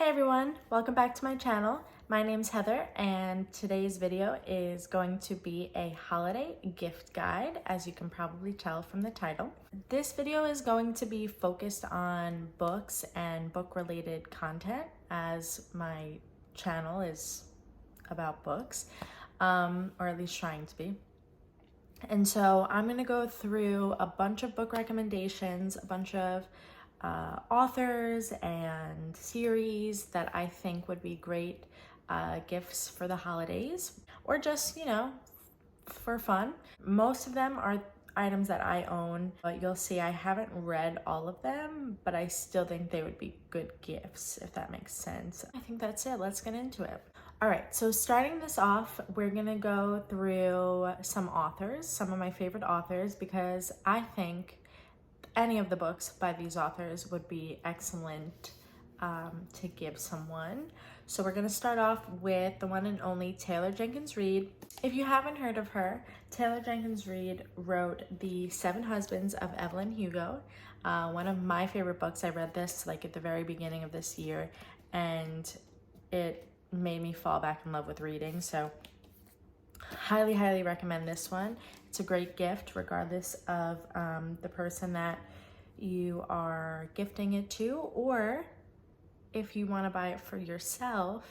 Hey everyone, welcome back to my channel. My name's Heather and today's video is going to be a holiday gift guide, as you can probably tell from the title. This video is going to be focused on books and book related content, as my channel is about books, or at least trying to be. And so I'm gonna go through a bunch of book recommendations, a bunch of authors and series that I think would be great gifts for the holidays, or just, for fun. Most of them are items that I own, but you'll see I haven't read all of them, but I still think they would be good gifts, if that makes sense. I think that's it. Let's get into it. All right, so starting this off, we're gonna go through some authors, some of my favorite authors, because I think any of the books by these authors would be excellent to give someone. So we're gonna start off with the one and only Taylor Jenkins Reid. If you haven't heard of her, Taylor Jenkins Reid wrote The Seven Husbands of Evelyn Hugo, one of my favorite books. I read this like at the very beginning of this year and it made me fall back in love with reading. So highly recommend this one. It's a great gift regardless of the person that you are gifting it to, or if you want to buy it for yourself,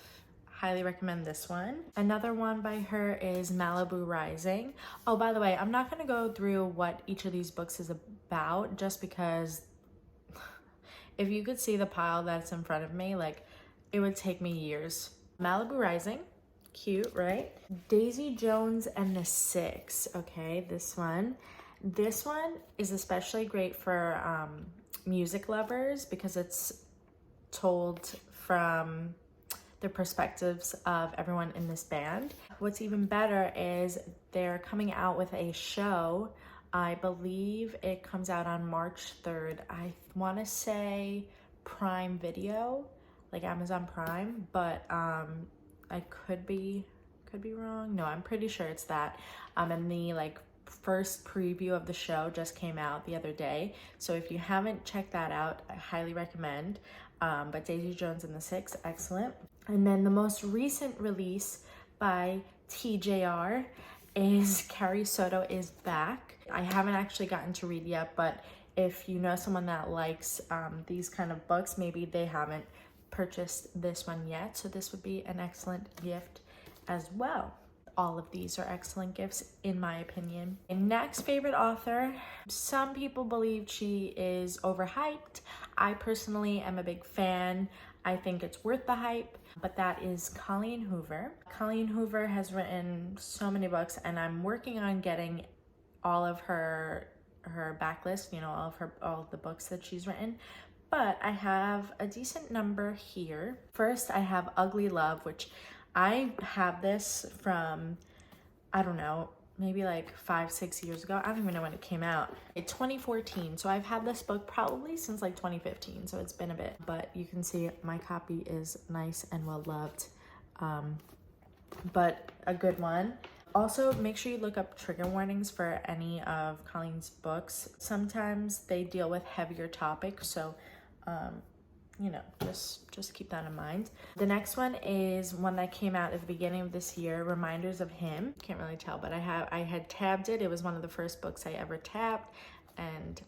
highly recommend this one. Another one by her is Malibu Rising. Oh, by the way, I'm not going to go through what each of these books is about, just because if you could see the pile that's in front of me, like, it would take me years. Malibu Rising, cute, right? Daisy Jones and the Six. Okay, this one is especially great for music lovers because it's told from the perspectives of everyone in this band. What's even better is they're coming out with a show. I believe it comes out on March 3rd. I want to say Prime Video, like Amazon Prime, but I could be wrong. No, I'm pretty sure it's that. And the first preview of the show just came out the other day. So if you haven't checked that out, I highly recommend. But Daisy Jones and the Six, excellent. And then the most recent release by TJR is Carrie Soto is Back. I haven't actually gotten to read yet, but if you know someone that likes these kind of books, maybe they haven't purchased this one yet, so this would be an excellent gift as well. All of these are excellent gifts in my opinion. And next favorite author, some people believe she is overhyped. I personally am a big fan. I think it's worth the hype, but that is Colleen Hoover. Colleen Hoover has written so many books and I'm working on getting all of her backlist, all of the books that she's written. But I have a decent number here. First, I have Ugly Love, which I have this from, I don't know, maybe like 5-6 years ago. I don't even know when it came out. It's 2014, so I've had this book probably since like 2015, so it's been a bit. But you can see my copy is nice and well loved, but a good one. Also, make sure you look up trigger warnings for any of Colleen's books. Sometimes they deal with heavier topics, so just keep that in mind. The next one is one that came out at the beginning of this year, Reminders of Him. Can't really tell, but I had tabbed it. It was one of the first books I ever tabbed, and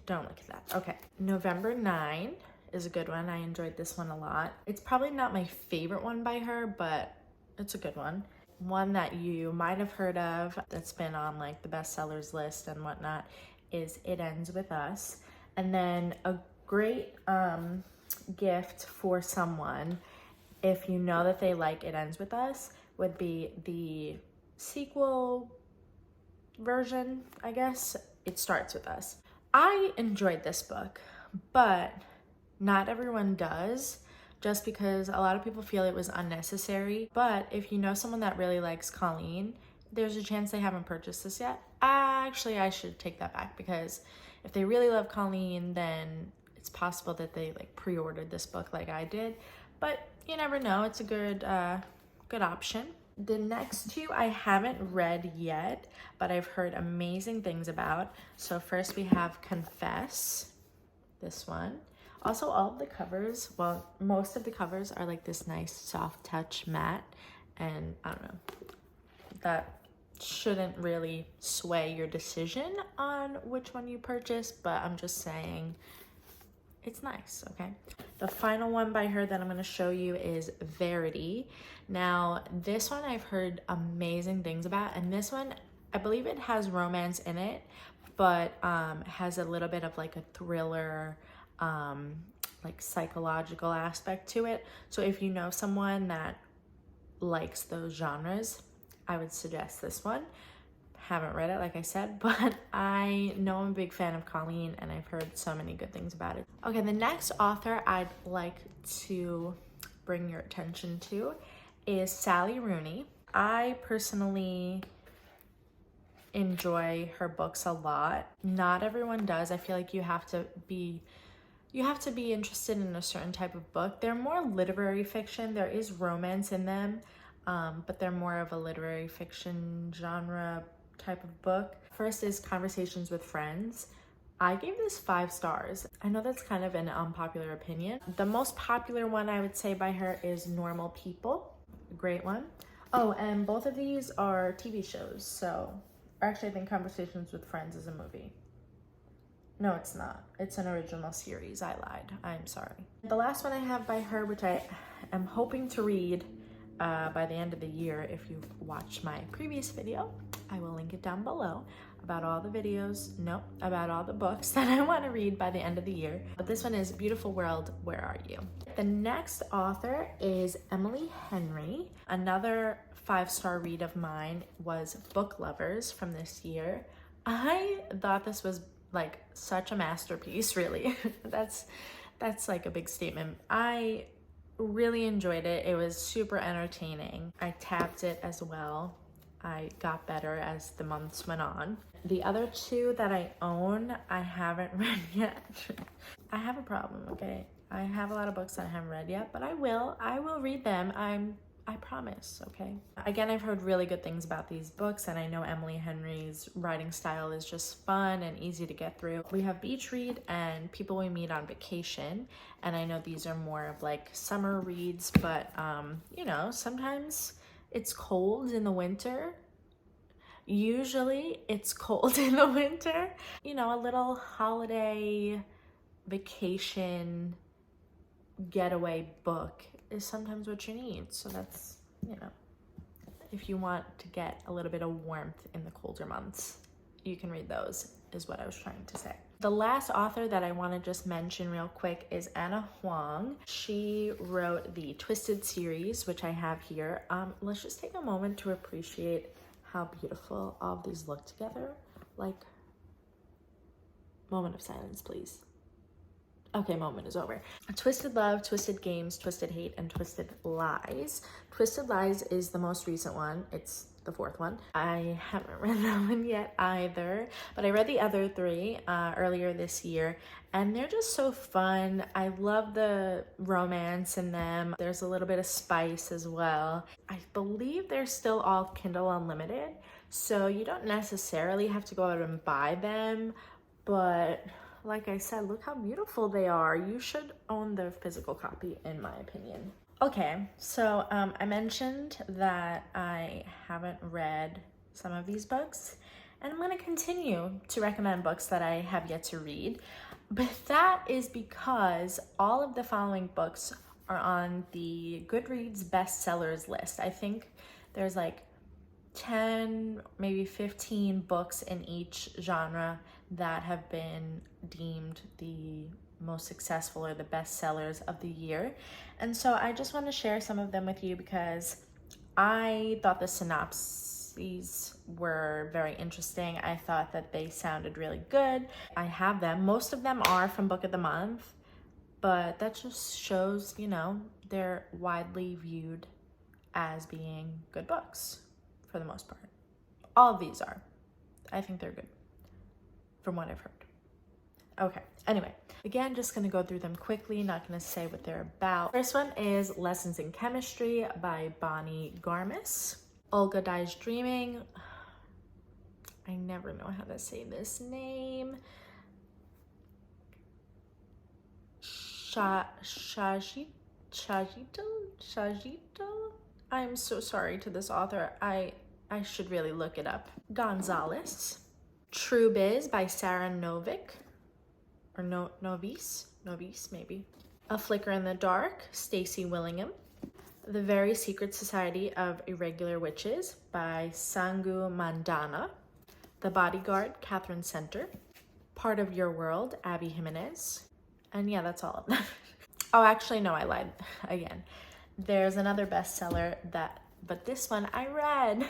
don't look at that. Okay, November 9 is a good one. I enjoyed this one a lot. It's probably not my favorite one by her, but it's a good one. One that you might have heard of that's been on like the bestsellers list and whatnot is It Ends With Us. And then a great gift for someone, if you know that they like It Ends With Us, would be the sequel version, I guess. It Starts With Us. I enjoyed this book, but not everyone does, just because a lot of people feel it was unnecessary. But if you know someone that really likes Colleen, there's a chance they haven't purchased this yet. Actually, I should take that back, because if they really love Colleen, then it's possible that they pre-ordered this book like I did. But you never know. It's a good option. The next two I haven't read yet, but I've heard amazing things about. So first we have Confess, this one. Also, all of the covers, well, most of the covers are like this nice soft touch matte, and I don't know, that shouldn't really sway your decision on which one you purchase, but I'm just saying it's nice, okay? The final one by her that I'm going to show you is Verity. Now, this one I've heard amazing things about, and this one, I believe it has romance in it, but has a little bit of like a thriller, like psychological aspect to it. So if you know someone that likes those genres, I would suggest this one. Haven't read it, like I said, but I know I'm a big fan of Colleen and I've heard so many good things about it. Okay, the next author I'd like to bring your attention to is Sally Rooney. I personally enjoy her books a lot. Not everyone does. I feel like you have to be interested in a certain type of book. They're more literary fiction. There is romance in them, but they're more of a literary fiction genre type of book. First is Conversations with Friends. I gave this 5 stars. I know that's kind of an unpopular opinion. The most popular one I would say by her is Normal People. A great one. Oh, and both of these are TV shows. So, or actually I think Conversations with Friends is a movie. No, it's not. It's an original series. I lied. I'm sorry. The last one I have by her, which I am hoping to read by the end of the year, if you've watched my previous video, I will link it down below about all the videos, about all the books that I want to read by the end of the year. But this one is Beautiful World, Where Are You? The next author is Emily Henry. Another 5-star read of mine was Book Lovers from this year. I thought this was like such a masterpiece, really. That's like a big statement. I really enjoyed it. It was super entertaining. I tapped it as well. I got better as the months went on. The other 2 that I own, I haven't read yet. I have a problem, okay? I have a lot of books that I haven't read yet, but I will read them. I promise, okay? Again, I've heard really good things about these books, and I know Emily Henry's writing style is just fun and easy to get through. We have Beach Read and People We Meet on Vacation, and I know these are more of like summer reads, but you know, sometimes it's cold in the winter. Usually it's cold in the winter. You know, a little holiday vacation getaway book is sometimes what you need. So that's, you know, if you want to get a little bit of warmth in the colder months, you can read those, is what I was trying to say. The last author that I want to just mention real quick is Anna Huang. She wrote the Twisted series, which I have here. Let's just take a moment to appreciate how beautiful all of these look together. Like, moment of silence, please. Okay, moment is over. Twisted Love, Twisted Games, Twisted Hate, and Twisted Lies. Twisted Lies is the most recent one. It's the 4th one. I haven't read that one yet either, but I read the other 3 earlier this year, and they're just so fun. I love the romance in them. There's a little bit of spice as well. I believe they're still all Kindle Unlimited, so you don't necessarily have to go out and buy them, but like I said, look how beautiful they are. You should own the physical copy, in my opinion. Okay, so I mentioned that I haven't read some of these books, and I'm going to continue to recommend books that I have yet to read. But that is because all of the following books are on the Goodreads bestsellers list. I think there's like 10, maybe 15 books in each genre that have been deemed the most successful or the best sellers of the year. And so I just want to share some of them with you because I thought the synopses were very interesting. I thought that they sounded really good. I have them. Most of them are from Book of the Month, but that just shows, you know, they're widely viewed as being good books for the most part. All of these are. I think they're good from what I've heard. Okay, anyway, again, just gonna go through them quickly, not gonna say what they're about. First one is Lessons in Chemistry by Bonnie Garmis. Olga Dies Dreaming. I never know how to say this name. Shajito? I'm so sorry to this author. I should really look it up. Gonzalez. True Biz by Sarah Novick. Or Novice maybe. A Flicker in the Dark, Stacy Willingham. The Very Secret Society of Irregular Witches by Sangu Mandana. The Bodyguard, Catherine Center. Part of Your World, Abby Jimenez. And yeah, that's all of them. Oh, actually, no, I lied again. There's another bestseller but this one I read.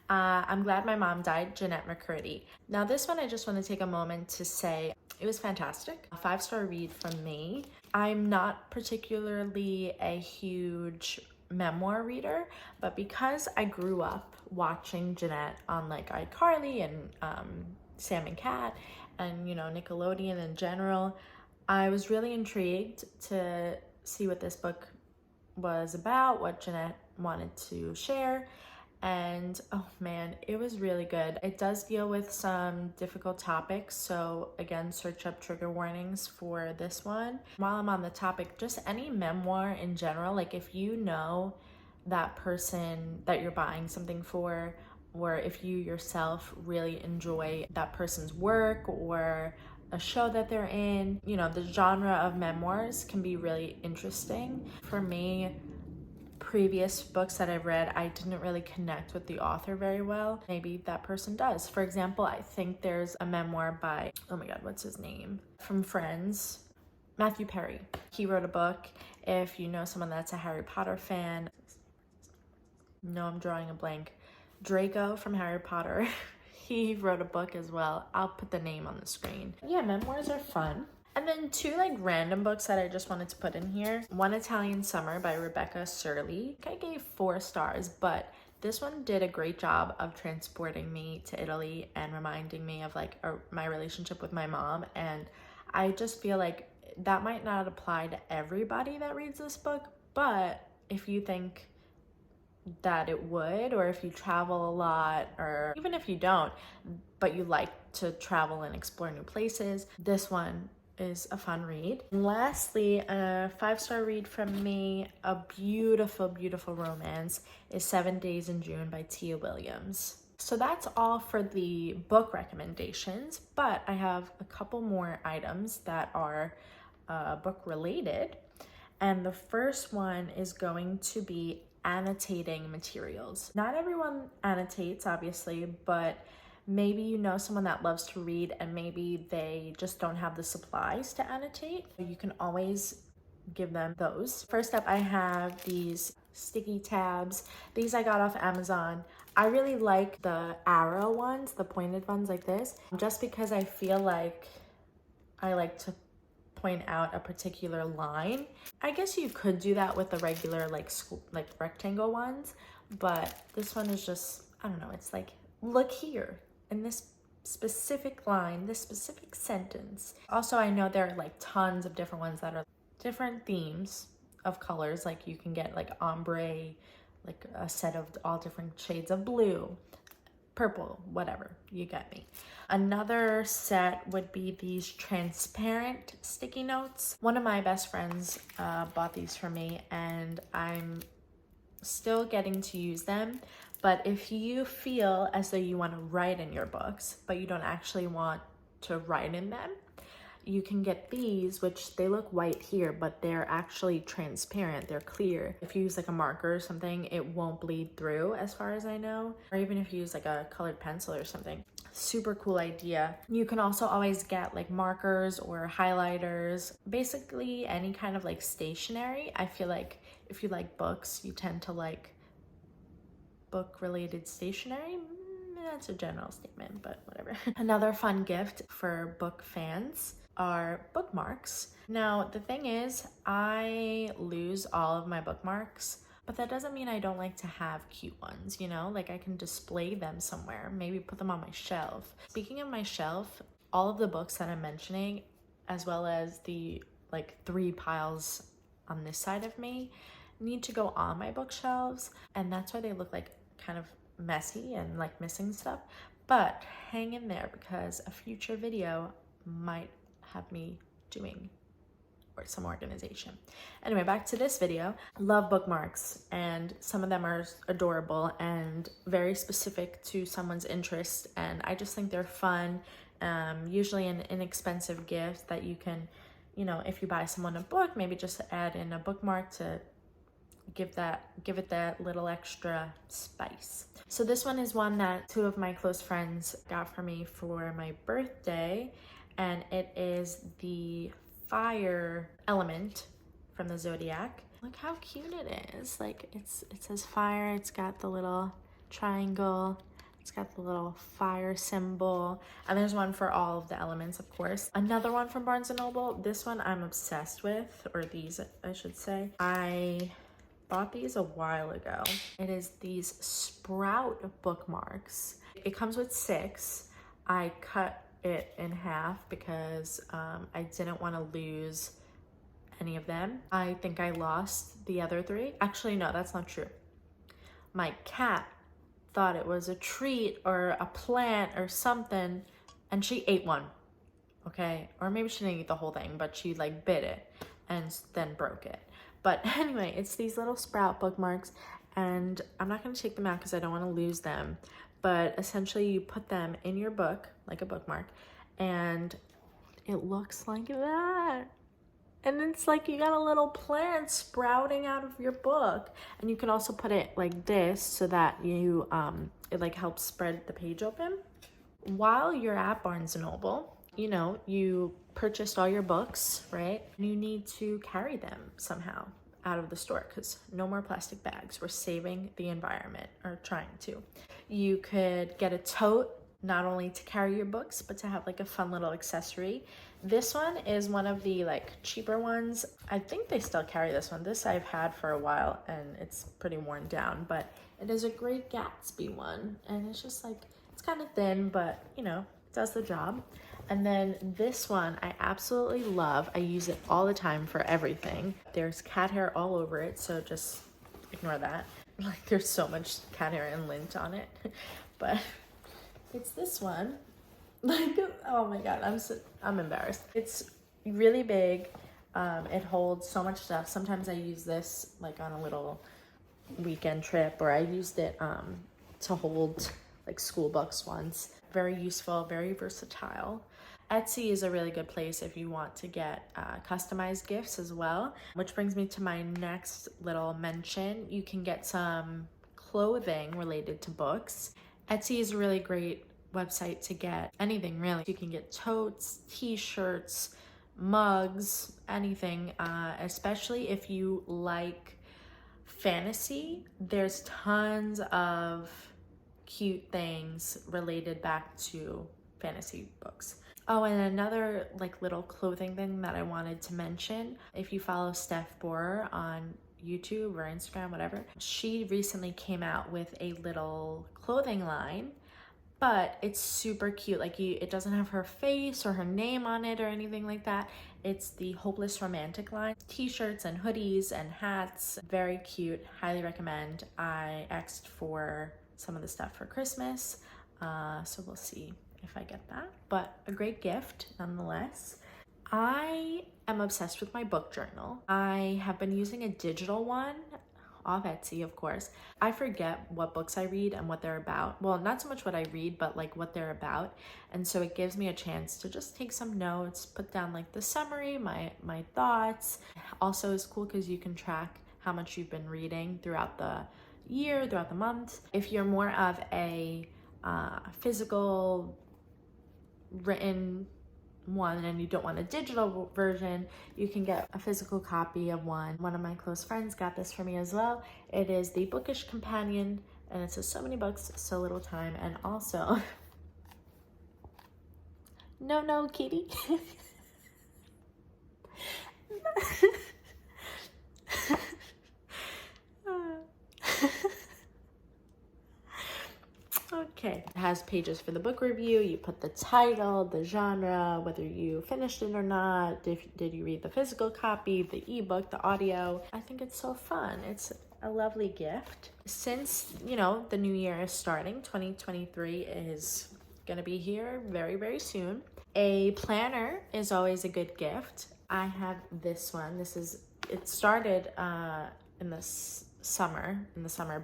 I'm Glad My Mom Died, Jeanette McCurdy. Now this one, I just want to take a moment to say it was fantastic. A 5-star read from me. I'm not particularly a huge memoir reader, but because I grew up watching Jeanette on like iCarly and Sam and Cat and, you know, Nickelodeon in general, I was really intrigued to see what this book was about, what Jeanette wanted to share. And oh man, it was really good. It does deal with some difficult topics, so again, search up trigger warnings for this one. While I'm on the topic, just any memoir in general, like if you know that person that you're buying something for, or if you yourself really enjoy that person's work or a show that they're in, you know, the genre of memoirs can be really interesting. For me, previous books that I've read, I didn't really connect with the author very well. Maybe that person does. For example, I think there's a memoir by, oh my god, what's his name? From Friends, Matthew Perry. He wrote a book. If you know someone that's a Harry Potter fan, no, I'm drawing a blank. Draco from Harry Potter. He wrote a book as well. I'll put the name on the screen. Yeah, memoirs are fun. And then 2 like random books that I just wanted to put in here. One Italian Summer by Rebecca Serli. I gave 4 stars, but this one did a great job of transporting me to Italy and reminding me of like my relationship with my mom. And I just feel like that might not apply to everybody that reads this book, but if you think that it would, or if you travel a lot, or even if you don't, but you like to travel and explore new places, this one is a fun read. And lastly, a 5-star read from me, a beautiful, beautiful romance, is 7 Days in June by Tia Williams. So that's all for the book recommendations, but I have a couple more items that are book related. And the first one is going to be annotating materials. Not everyone annotates, obviously, but maybe you know someone that loves to read and maybe they just don't have the supplies to annotate. You can always give them those. First up, I have these sticky tabs. These I got off Amazon. I really like the arrow ones, the pointed ones like this, just because I feel like I like to point out a particular line. I guess you could do that with the regular like rectangle ones, but this one is just, I don't know, it's like, look here in this specific line, this specific sentence. Also, I know there are like tons of different ones that are different themes of colors. Like you can get like ombre, like a set of all different shades of blue, purple, whatever, you get me. Another set would be these transparent sticky notes. One of my best friends bought these for me and I'm still getting to use them. But if you feel as though you want to write in your books, but you don't actually want to write in them, you can get these, which they look white here, but they're actually transparent, they're clear. If you use like a marker or something, it won't bleed through as far as I know. Or even if you use like a colored pencil or something. Super cool idea. You can also always get like markers or highlighters, basically any kind of like stationery. I feel like if you like books, you tend to like book related stationery. That's a general statement, but whatever. Another fun gift for book fans are bookmarks. Now, the thing is, I lose all of my bookmarks, but that doesn't mean I don't like to have cute ones, you know? Like I can display them somewhere, maybe put them on my shelf. Speaking of my shelf, all of the books that I'm mentioning, as well as the like 3 piles on this side of me, need to go on my bookshelves, and that's why they look like kind of messy and like missing stuff. But hang in there because a future video might have me doing or some organization. Anyway, back to this video. Love bookmarks, and some of them are adorable and very specific to someone's interest, and I just think they're fun. Usually an inexpensive gift that you can, you know, if you buy someone a book, maybe just add in a bookmark to give it that little extra spice. So this one is one that 2 of my close friends got for me for my birthday, and it is the fire element from the zodiac. Look how cute it is. Like it says fire, it's got the little triangle, it's got the little fire symbol, and there's one for all of the elements, of course. Another one from Barnes & Noble. This one I'm obsessed with, or these I should say. I bought these a while ago. It is these Sprout bookmarks. It comes with 6. I cut it in half because I didn't want to lose any of them. I think I lost the other 3. Actually, no, that's not true. My cat thought it was a treat or a plant or something, and she ate one, okay? Or maybe she didn't eat the whole thing, but she like bit it and then broke it. But anyway, it's these little Sprout bookmarks, and I'm not going to take them out because I don't want to lose them. But essentially, you put them in your book, like a bookmark, and it looks like that. And it's like you got a little plant sprouting out of your book. And you can also put it like this so that you, it like helps spread the page open. While you're at Barnes & Noble, you know, you purchased all your books, right? And you need to carry them somehow out of the store because no more plastic bags. We're saving the environment, or trying to. You could get a tote, not only to carry your books, but to have like a fun little accessory. This one is one of the like cheaper ones. I think they still carry this one. This I've had for a while and it's pretty worn down, but it is a Great Gatsby one. And it's just like, it's kind of thin, but you know, it does the job. And then this one I absolutely love. I use it all the time for everything. There's cat hair all over it, so just ignore that. Like there's so much cat hair and lint on it. But it's this one. Like, oh my god, I'm embarrassed. It's really big. It holds so much stuff. Sometimes I use this like on a little weekend trip, or I used it to hold like school books once. Very useful, very versatile. Etsy is a really good place if you want to get customized gifts as well. Which brings me to my next little mention. You can get some clothing related to books. Etsy is a really great website to get anything, really. You can get totes, t-shirts, mugs, anything, especially if you like fantasy. There's tons of cute things related back to fantasy books. Oh, and another like little clothing thing that I wanted to mention, if you follow Steph Borer on YouTube or Instagram, whatever, she recently came out with a little clothing line, but it's super cute. Like it doesn't have her face or her name on it or anything like that. It's the Hopeless Romantic line. T-shirts and hoodies and hats, very cute, highly recommend. I asked for some of the stuff for Christmas, so we'll see if I get that, but a great gift nonetheless. I am obsessed with my book journal. I have been using a digital one off Etsy, of course. I forget what books I read and what they're about. Well, not so much what I read, but like what they're about. And so it gives me a chance to just take some notes, put down like the summary, my thoughts. Also is cool because you can track how much you've been reading throughout the year, throughout the month. If you're more of a physical written one and you don't want a digital version, you can get a physical copy of one. One of my close friends got this for me as well. It is the Bookish Companion, and it says so many books, so little time. And also no kitty. Okay, it has pages for the book review. You put the title, the genre, whether you finished it or not. Did you read the physical copy, the ebook, the audio? I think it's so fun. It's a lovely gift. Since, you know, the new year is starting, 2023 is gonna be here very, very soon. A planner is always a good gift. I have this one. It started in the summer,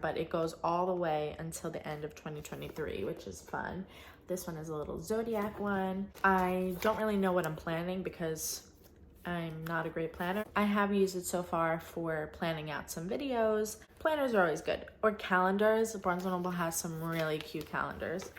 but it goes all the way until the end of 2023, which is fun. This one is a little zodiac one. I don't really know what I'm planning because I'm not a great planner. I have used it so far for planning out some videos. Planners are always good. Or calendars. Barnes & Noble has some really cute calendars.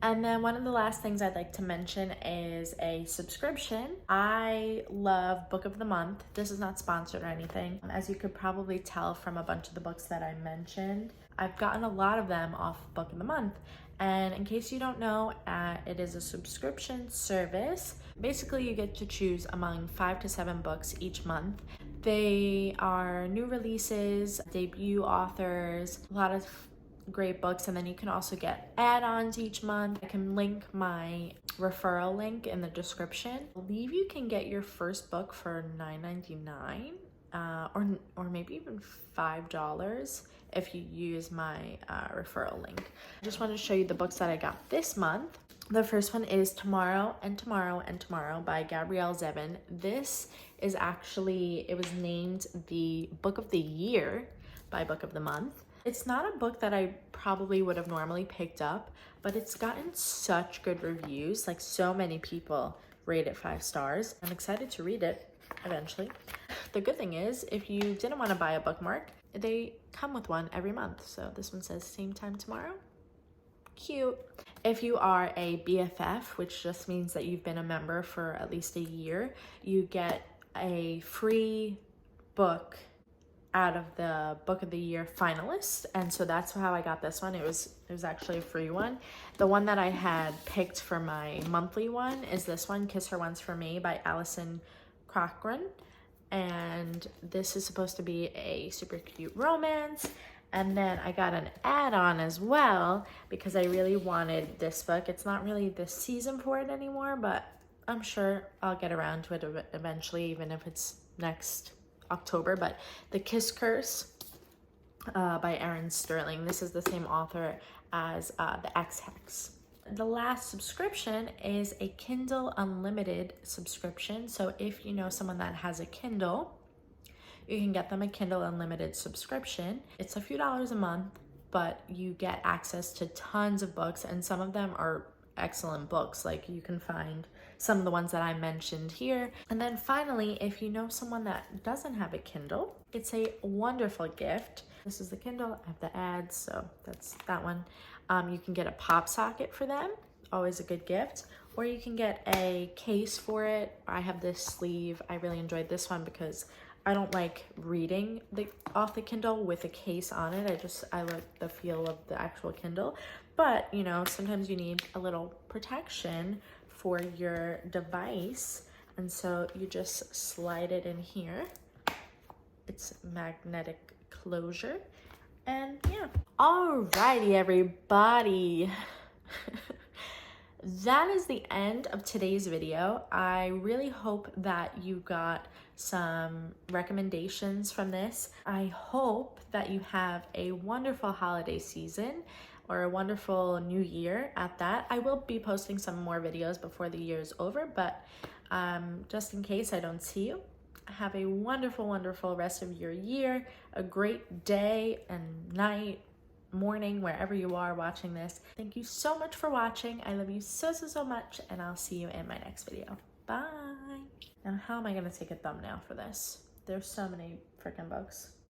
And then one of the last things I'd like to mention is a subscription. I love Book of the Month. This is not sponsored or anything. As you could probably tell from a bunch of the books that I mentioned, I've gotten a lot of them off Book of the Month. And in case you don't know, it is a subscription service. Basically, you get to choose among 5 to 7 books each month. They are new releases, debut authors, a lot of great books, and then you can also get add-ons each month. I can link my referral link in the description. I believe you can get your first book for $9.99 or maybe even $5 if you use my referral link. I just want to show you the books that I got this month. The first one is Tomorrow and Tomorrow and Tomorrow by Gabrielle Zevin. This is actually, it was named the Book of the Year by Book of the Month. It's not a book that I probably would have normally picked up, but it's gotten such good reviews. Like, so many people rate it 5 stars. I'm excited to read it eventually. The good thing is, if you didn't want to buy a bookmark, they come with one every month. So this one says same time tomorrow. Cute. If you are a BFF, which just means that you've been a member for at least a year, you get a free book out of the Book of the Year finalist, and so that's how I got this one. It was actually a free one. The one that I had picked for my monthly one is this one, Kiss Her Once for Me by Alison Cochrane, and this is supposed to be a super cute romance. And then I got an add-on as well because I really wanted this book. It's not really the season for it anymore, but I'm sure I'll get around to it eventually, even if it's next October. But The Kiss Curse by Erin Sterling. This is the same author as The Ex-Hex. The last subscription is a Kindle Unlimited subscription. So if you know someone that has a Kindle, you can get them a Kindle Unlimited subscription. It's a few dollars a month, but you get access to tons of books, and some of them are excellent books. Like, you can find some of the ones that I mentioned here. And then finally, if you know someone that doesn't have a Kindle, it's a wonderful gift. This is the Kindle. I have the ads, so that's that one. You can get a pop socket for them, always a good gift, or you can get a case for it. I have this sleeve. I really enjoyed this one because I don't like reading off the Kindle with a case on it. I like the feel of the actual Kindle. But, you know, sometimes you need a little protection for your device. And so you just slide it in here. It's magnetic closure. And yeah. Alrighty, everybody. That is the end of today's video. I really hope that you got some recommendations from this. I hope that you have a wonderful holiday season or a wonderful new year at that. I will be posting some more videos before the year is over, but just in case I don't see you, have a wonderful, wonderful rest of your year, a great day and night, morning, wherever you are watching this. Thank you so much for watching. I love you so, so, so much, and I'll see you in my next video. Bye. Now, how am I gonna take a thumbnail for this? There's so many freaking books.